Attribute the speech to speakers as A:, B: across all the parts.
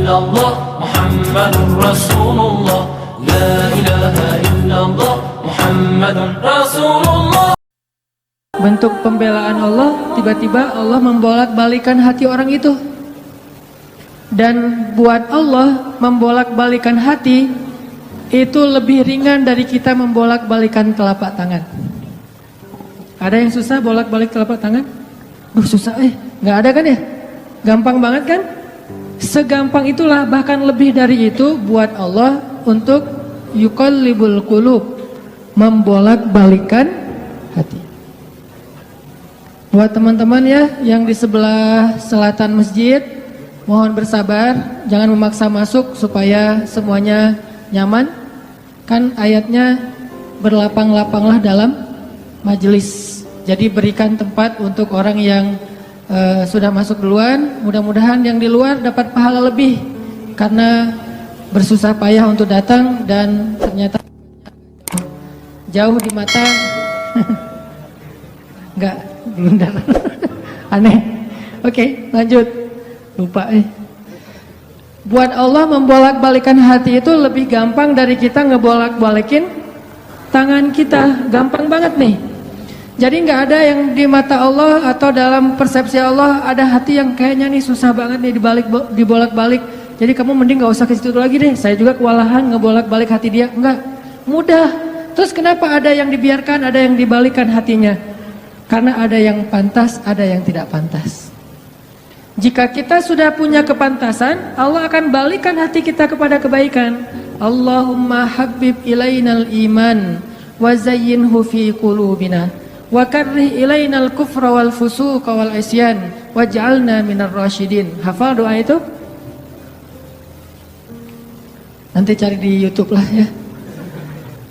A: illallah Muhammadur Rasulullah, la ilaha illallah Muhammadur Rasulullah.
B: Bentuk pembelaan Allah, tiba-tiba Allah membolak-balikan hati orang itu. Dan buat Allah membolak-balikan hati itu lebih ringan dari kita membolak-balikan telapak tangan. Ada yang susah bolak-balik telapak tangan? Susah nggak ada kan ya? Gampang banget kan? Segampang itulah, bahkan lebih dari itu buat Allah untuk yuqallibul qulub, membolak-balikan hati. Buat teman-teman ya yang di sebelah selatan masjid, mohon bersabar, jangan memaksa masuk supaya semuanya nyaman. Kan ayatnya berlapang-lapanglah dalam majelis. Jadi berikan tempat untuk orang yang sudah masuk duluan. Mudah-mudahan yang di luar dapat pahala lebih karena bersusah payah untuk datang dan ternyata jauh di mata. Enggak, blunder. Aneh. Oke, lanjut. Lupa Buat Allah membolak-balikan hati itu lebih gampang dari kita ngebolak-balikin tangan kita. Gampang banget nih. Jadi nggak ada yang di mata Allah atau dalam persepsi Allah ada hati yang kayaknya nih susah banget nih dibolak-balik. Jadi kamu mending nggak usah ke situ lagi deh. Saya juga kewalahan ngebolak-balik hati dia. Enggak, mudah. Terus kenapa ada yang dibiarkan, ada yang dibalikan hatinya? Karena ada yang pantas, ada yang tidak pantas. Jika kita sudah punya kepantasan, Allah akan balikan hati kita kepada kebaikan. Allahumma habbib ilainal iman wa zayyinhu fi qulubina wa karrih ilainal kufra wal fusuqa wal isyan waj'alna minar rasyidin. Hafal doa itu? Nanti cari di YouTube lah ya.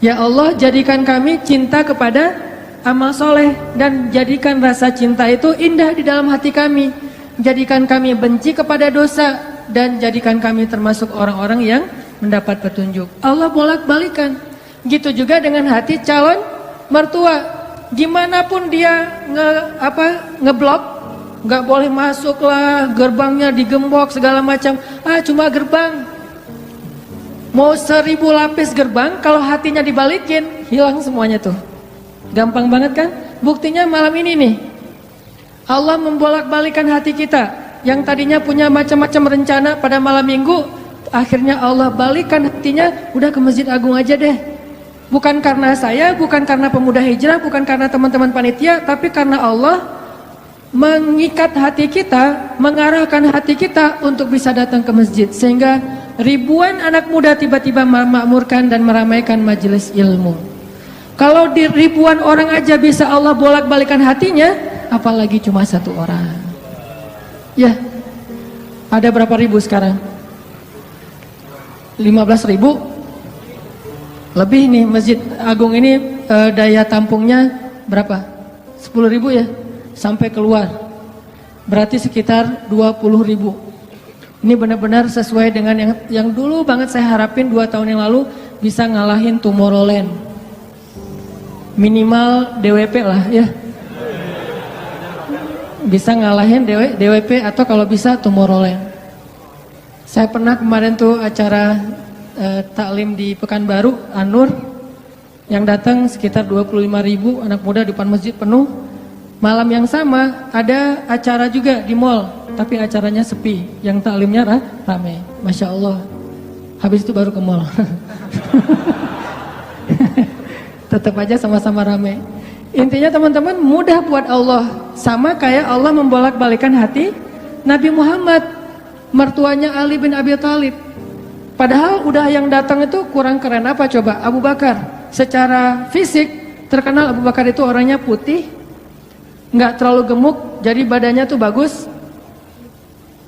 B: Ya Allah, jadikan kami cinta kepada amal soleh dan jadikan rasa cinta itu indah di dalam hati kami. Jadikan kami benci kepada dosa dan jadikan kami termasuk orang-orang yang mendapat petunjuk. Allah bolak-balikan. Gitu juga dengan hati calon mertua. Gimana pun dia ngeblok, nggak boleh masuk lah, gerbangnya digembok segala macam. Cuma gerbang. Mau 1000 lapis gerbang, kalau hatinya dibalikin, hilang semuanya tuh. Gampang banget kan? Buktinya malam ini nih. Allah membolak-balikan hati kita yang tadinya punya macam-macam rencana pada malam minggu, akhirnya Allah balikan hatinya, udah ke Masjid Agung aja deh. Bukan karena saya, bukan karena pemuda hijrah, bukan karena teman-teman panitia, tapi karena Allah mengikat hati kita, mengarahkan hati kita untuk bisa datang ke masjid, sehingga ribuan anak muda tiba-tiba memakmurkan dan meramaikan majelis ilmu. Kalau di ribuan orang aja bisa Allah bolak-balikan hatinya, apalagi cuma satu orang. Ya, ada berapa ribu sekarang? 15.000? Lebih nih, Masjid Agung ini daya tampungnya berapa? 10.000 ya? Sampai keluar. Berarti sekitar 20.000. Ini benar-benar sesuai dengan yang dulu banget saya harapin 2 tahun yang lalu bisa ngalahin Tomorrowland. Minimal DWP lah ya. Bisa ngalahin DWP atau kalau bisa Tomorrowland. Saya pernah kemarin tuh acara taklim di Pekanbaru, An-Nur, yang datang sekitar 25.000 anak muda di depan masjid penuh. Malam yang sama ada acara juga di mall, tapi acaranya sepi, yang taklimnya ramai. Masya Allah. Habis itu baru ke mall. Tetap aja sama-sama ramai. Intinya teman-teman, mudah buat Allah. Sama kayak Allah membolak-balikan hati Nabi Muhammad, mertuanya Ali bin Abi Thalib. Padahal udah yang datang itu kurang keren apa coba? Abu Bakar. Secara fisik terkenal Abu Bakar itu orangnya putih, nggak terlalu gemuk, jadi badannya tuh bagus.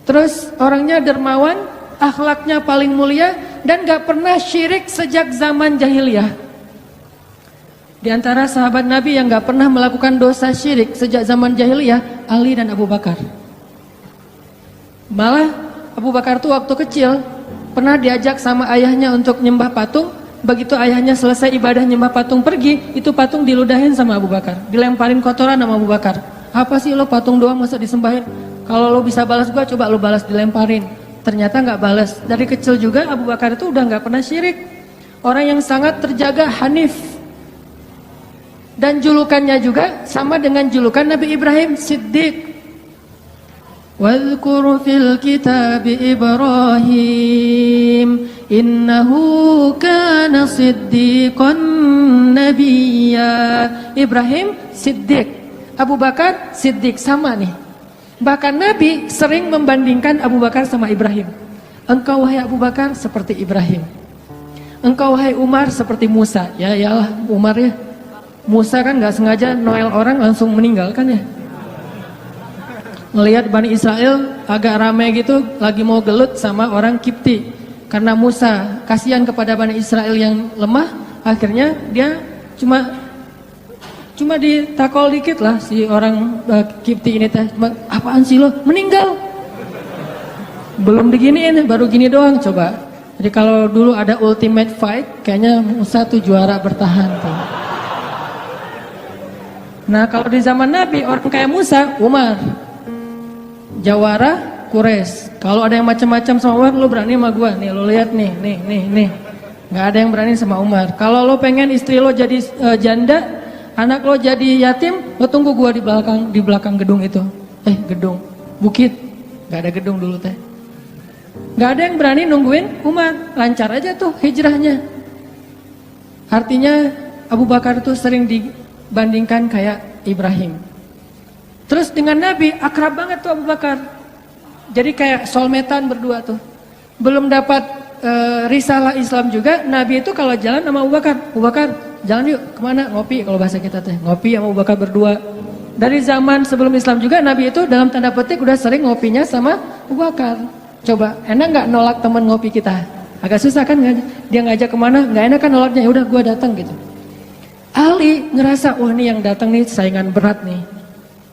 B: Terus orangnya dermawan, akhlaknya paling mulia, dan nggak pernah syirik sejak zaman jahiliyah. Di antara sahabat Nabi yang gak pernah melakukan dosa syirik sejak zaman jahiliyah, Ali dan Abu Bakar. Malah Abu Bakar tuh waktu kecil pernah diajak sama ayahnya untuk nyembah patung. Begitu ayahnya selesai ibadah nyembah patung pergi, itu patung diludahin sama Abu Bakar, dilemparin kotoran sama Abu Bakar. Apa sih lo patung doang masa disembahin? Kalau lo bisa balas gua, coba lo balas, dilemparin. Ternyata nggak balas. Dari kecil juga Abu Bakar itu udah nggak pernah syirik. Orang yang sangat terjaga hanif. Dan julukannya juga sama dengan julukan Nabi Ibrahim, Siddiq. Wadhkur fil kitab Ibrahim innahu kana siddiqan nabiyya. Ibrahim Siddiq, Abu Bakar Siddiq, sama nih. Bahkan Nabi sering membandingkan Abu Bakar sama Ibrahim. Engkau wahai Abu Bakar seperti Ibrahim. Engkau wahai Umar seperti Musa. Ya iyalah Umar ya. Musa kan nggak sengaja Noel orang langsung meninggal kan ya. Ngelihat Bani Israel agak ramai gitu, lagi mau gelut sama orang Kipti. Karena Musa kasihan kepada Bani Israel yang lemah, akhirnya dia cuma ditakol dikit lah si orang Kipti ini teh. Apaan sih lo? Meninggal. Belum diginiin, baru gini doang coba. Jadi kalau dulu ada ultimate fight, kayaknya Musa tuh juara bertahan tuh. Nah kalau di zaman Nabi, orang kayak Musa, Umar. Jawara, Quraisy. Kalau ada yang macam-macam sama Umar, lo berani sama gua. Nih lo lihat nih. Nggak ada yang berani sama Umar. Kalau lo pengen istri lo jadi janda, anak lo jadi yatim, lo tunggu gua di belakang gedung itu. Gedung, bukit. Nggak ada gedung dulu teh. Nggak ada yang berani nungguin Umar. Lancar aja tuh hijrahnya. Artinya Abu Bakar tuh sering dibandingkan kayak Ibrahim. Terus dengan Nabi akrab banget tuh Abu Bakar. Jadi kayak soulmate-an berdua tuh. Belum dapat risalah Islam juga, Nabi itu kalau jalan sama Abu Bakar, jalan yuk kemana? Ngopi, kalau bahasa kita teh. Ngopi sama Abu Bakar berdua. Dari zaman sebelum Islam juga Nabi itu dalam tanda petik udah sering ngopinya sama Abu Bakar. Coba, enak nggak nolak teman ngopi kita? Agak susah kan? Dia ngajak kemana? Nggak enak kan nolaknya? Ya udah gue datang gitu. Ali ngerasa, wah nih yang datang nih saingan berat nih.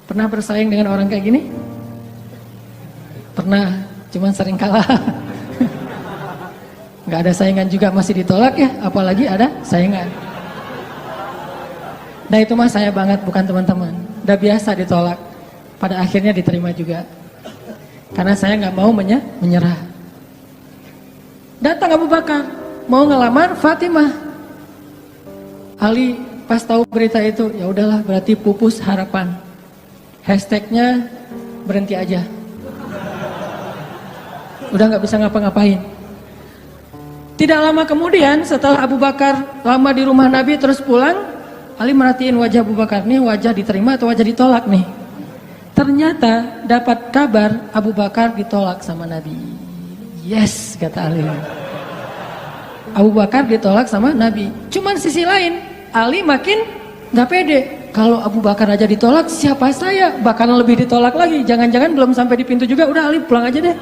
B: Pernah bersaing dengan orang kayak gini? Pernah, cuman sering kalah. Nggak ada saingan juga masih ditolak ya, apalagi ada saingan. Nah itu mah saya banget, bukan teman-teman. Udah biasa ditolak, pada akhirnya diterima juga. Karena saya nggak mau menyerah. Datang Abu Bakar, mau ngelamar Fatimah. Ali pas tahu berita itu, ya udahlah berarti pupus harapan. Hashtagnya berhenti aja. Udah nggak bisa ngapa-ngapain. Tidak lama kemudian setelah Abu Bakar lama di rumah Nabi terus pulang, Ali merhatiin wajah Abu Bakar nih, wajah diterima atau wajah ditolak nih. Ternyata dapat kabar Abu Bakar ditolak sama Nabi. Yes, kata Ali. Abu Bakar ditolak sama Nabi. Cuman sisi lain, Ali makin nggak pede. Kalau Abu Bakar aja ditolak, siapa saya? Bakalan lebih ditolak lagi. Jangan-jangan belum sampai di pintu juga, udah Ali pulang aja deh.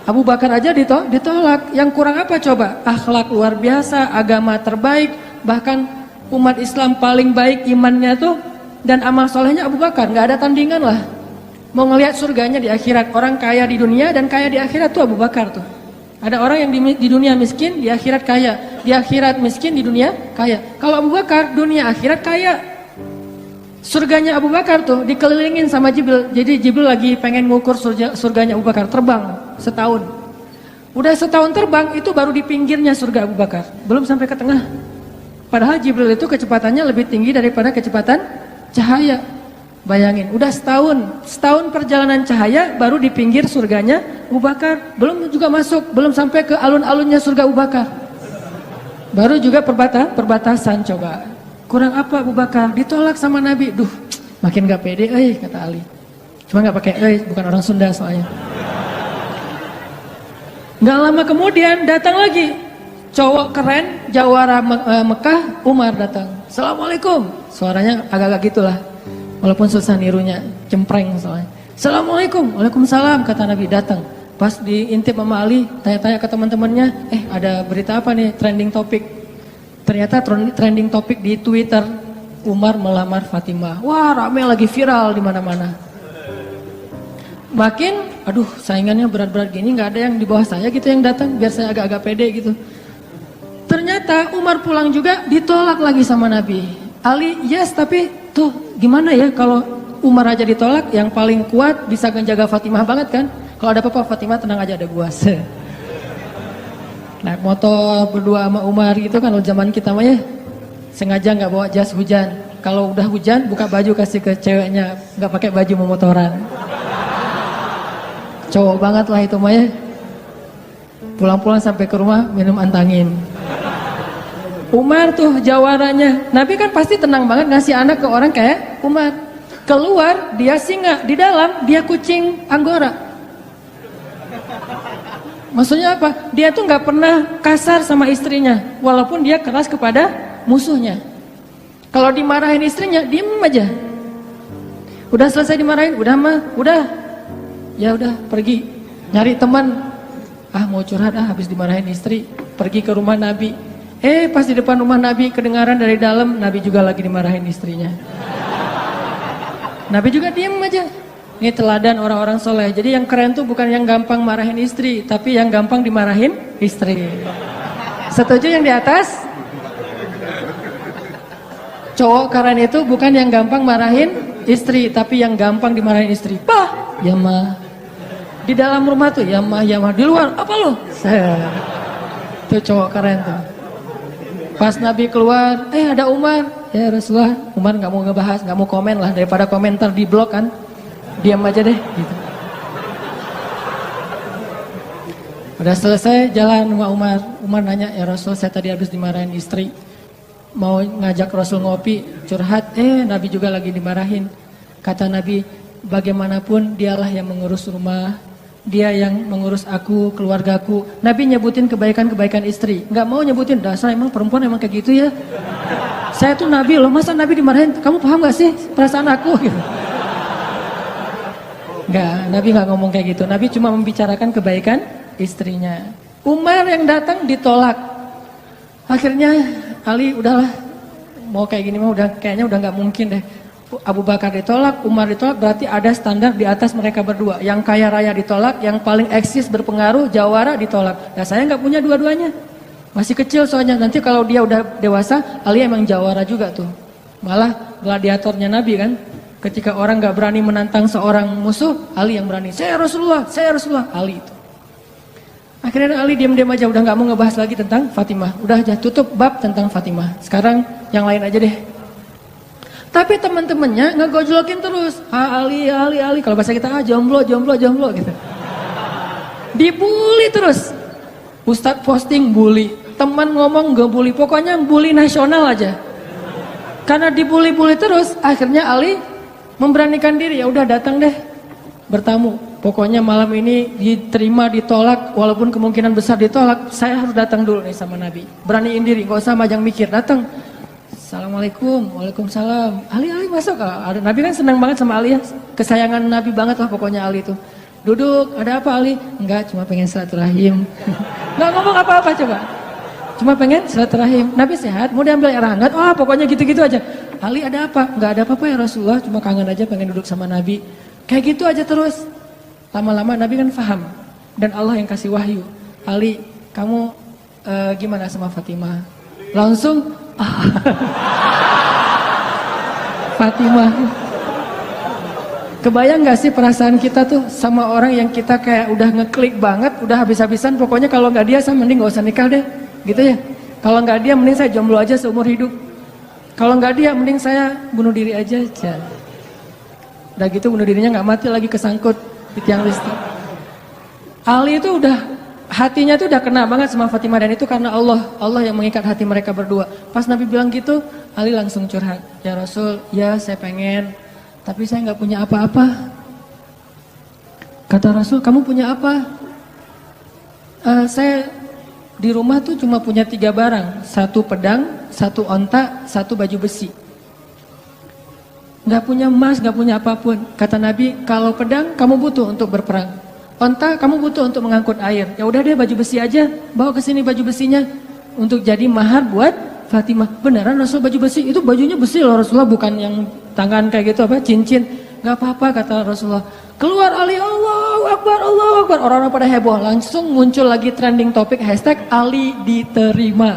B: Abu Bakar aja ditolak. Yang kurang apa coba? Akhlak luar biasa, agama terbaik, bahkan umat Islam paling baik imannya tuh, dan amal solehnya Abu Bakar. Nggak ada tandingan lah. Mau ngelihat surganya di akhirat. Orang kaya di dunia dan kaya di akhirat tuh Abu Bakar tuh. Ada orang yang di dunia miskin, di akhirat kaya. Di akhirat miskin, di dunia kaya. Kalau Abu Bakar, dunia akhirat kaya. Surganya Abu Bakar tuh dikelilingin sama Jibril. Jadi Jibril lagi pengen ngukur surganya Abu Bakar. Terbang setahun. Udah setahun terbang, itu baru di pinggirnya surga Abu Bakar. Belum sampai ke tengah. Padahal Jibril itu kecepatannya lebih tinggi daripada kecepatan cahaya. Bayangin, udah setahun perjalanan cahaya baru di pinggir surganya Abu Bakar. Belum juga masuk, belum sampai ke alun-alunnya surga Abu Bakar. Baru juga perbatasan coba. Kurang apa Abu Bakar? Ditolak sama Nabi. Duh, makin gak pede, kata Ali. Cuma gak pakai bukan orang Sunda soalnya. Gak lama kemudian datang lagi cowok keren, jawara Mekah, Umar datang. Assalamualaikum. Suaranya agak-agak gitulah. Walaupun susah nirunya, cempreng soalnya. Assalamualaikum. Waalaikumsalam, kata Nabi. Datang. Pas diintip sama Ali, tanya-tanya ke teman-temannya, ada berita apa nih, trending topik. Ternyata trending topik di Twitter, Umar melamar Fatimah. Wah, rame lagi viral di mana-mana. Makin, aduh saingannya berat-berat gini, nggak ada yang di bawah saya gitu yang datang, biar saya agak-agak pede gitu. Ternyata Umar pulang juga ditolak lagi sama Nabi. Ali, yes, tapi tuh gimana ya kalau Umar aja ditolak, yang paling kuat bisa menjaga Fatimah banget kan? Kalau ada apa-apa Fatimah tenang aja, ada gua. Naik motor berdua sama Umar gitu kan, zaman kita mah ya. Sengaja nggak bawa jas hujan. Kalau udah hujan buka baju kasih ke ceweknya, nggak pakai baju mau motoran. Cowok banget lah itu mah ya. Pulang-pulang sampai ke rumah minum antangin. Umar tuh jawaranya. Nabi kan pasti tenang banget ngasih anak ke orang kayak Umar. Keluar dia singa, di dalam dia kucing Anggora. Maksudnya apa? Dia tuh nggak pernah kasar sama istrinya, walaupun dia keras kepada musuhnya. Kalau dimarahin istrinya, diem aja. Udah selesai dimarahin, udah mah, udah. Ya udah, pergi nyari teman. Ah mau curhat, habis dimarahin istri, pergi ke rumah Nabi. Pas di depan rumah Nabi kedengaran dari dalam, Nabi juga lagi dimarahin istrinya. Nabi juga diem aja. Ini teladan orang-orang soleh. Jadi yang keren tuh bukan yang gampang marahin istri, tapi yang gampang dimarahin istri. Setuju yang di atas? Cowok keren itu bukan yang gampang marahin istri, tapi yang gampang dimarahin istri. Pah, ya mah. Di dalam rumah tuh ya mah, ya mah. Di luar apa lo? Itu cowok keren tuh. Pas Nabi keluar, ada Umar. Ya Rasulullah, Umar nggak mau ngebahas, nggak mau komen lah, daripada komentar di blog kan. Diam aja deh gitu. Udah selesai jalan sama Umar. Umar nanya, ya Rasul saya tadi habis dimarahin istri, mau ngajak Rasul ngopi curhat, Nabi juga lagi dimarahin. Kata Nabi, bagaimanapun dialah yang mengurus rumah, dia yang mengurus aku, keluargaku. Nabi nyebutin kebaikan-kebaikan istri, nggak mau nyebutin dasar emang perempuan emang kayak gitu ya. Saya tuh Nabi loh, masa Nabi dimarahin, kamu paham gak sih perasaan aku gitu. Enggak, Nabi nggak ngomong kayak gitu. Nabi cuma membicarakan kebaikan istrinya. Umar yang datang ditolak. Akhirnya Ali udahlah, mau kayak gini mah kayaknya udah nggak mungkin deh. Abu Bakar ditolak, Umar ditolak, berarti ada standar di atas mereka berdua. Yang kaya raya ditolak, yang paling eksis berpengaruh, jawara ditolak. Nah saya nggak punya dua-duanya. Masih kecil soalnya, nanti kalau dia udah dewasa, Ali emang jawara juga tuh. Malah gladiatornya Nabi kan. Ketika orang gak berani menantang seorang musuh, Ali yang berani. Saya Rasulullah, Ali itu. Akhirnya Ali diam-diam aja, udah gak mau ngebahas lagi tentang Fatimah. Udah aja tutup bab tentang Fatimah. Sekarang yang lain aja deh. Tapi teman-temannya ngegojlokin terus. Ali. Kalau bahasa kita, jomblo gitu. Dibully terus. Ustadz posting bully. Teman ngomong gak bully. Pokoknya bully nasional aja. Karena dibully-bully terus, akhirnya Ali memberanikan diri, ya udah datang deh bertamu. Pokoknya malam ini diterima, ditolak, walaupun kemungkinan besar ditolak, saya harus datang dulu nih sama Nabi. Beraniin diri, gak usah majang mikir, datang. Assalamualaikum, waalaikumsalam. Ali masuk. Nabi kan senang banget sama Ali ya, kesayangan Nabi banget lah pokoknya Ali itu. Duduk, ada apa Ali? Enggak, cuma pengen silaturahim. Nggak ngomong apa-apa coba. Cuma pengen silaturahim. Nabi sehat, mau diambil air hangat. Pokoknya gitu-gitu aja. Ali ada apa? Enggak ada apa-apa ya Rasulullah, cuma kangen aja pengen duduk sama Nabi. Kayak gitu aja terus. Lama-lama Nabi kan paham. Dan Allah yang kasih wahyu. Ali, kamu gimana sama Fatimah? Langsung Fatimah. Kebayang gak sih perasaan kita tuh sama orang yang kita kayak udah ngeklik banget, udah habis-habisan, pokoknya kalau gak dia saya mending gak usah nikah deh. Gitu ya. Kalau gak dia mending saya jomblo aja seumur hidup. Kalau nggak dia, mending saya bunuh diri aja. Udah gitu bunuh dirinya nggak mati lagi, kesangkut di tiang listrik. Ali itu udah, hatinya tuh udah kena banget sama Fatimah, dan itu karena Allah yang mengikat hati mereka berdua. Pas Nabi bilang gitu, Ali langsung curhat. Ya Rasul, ya saya pengen, tapi saya nggak punya apa-apa. Kata Rasul, kamu punya apa? Saya di rumah tuh cuma punya 3 barang, 1 pedang, 1 onta, 1 baju besi. Gak punya emas, gak punya apapun. Kata Nabi, kalau pedang kamu butuh untuk berperang, onta kamu butuh untuk mengangkut air. Ya udah deh baju besi aja, bawa ke sini baju besinya untuk jadi mahar buat Fatimah. Beneran Rasul baju besi? Itu bajunya besi loh Rasulullah, bukan yang tangan kayak gitu apa cincin. Gak apa-apa kata Rasulullah. Keluar Ali, Allahu Akbar, Allahu Akbar. Orang-orang pada heboh, langsung muncul lagi trending topik hashtag Ali diterima.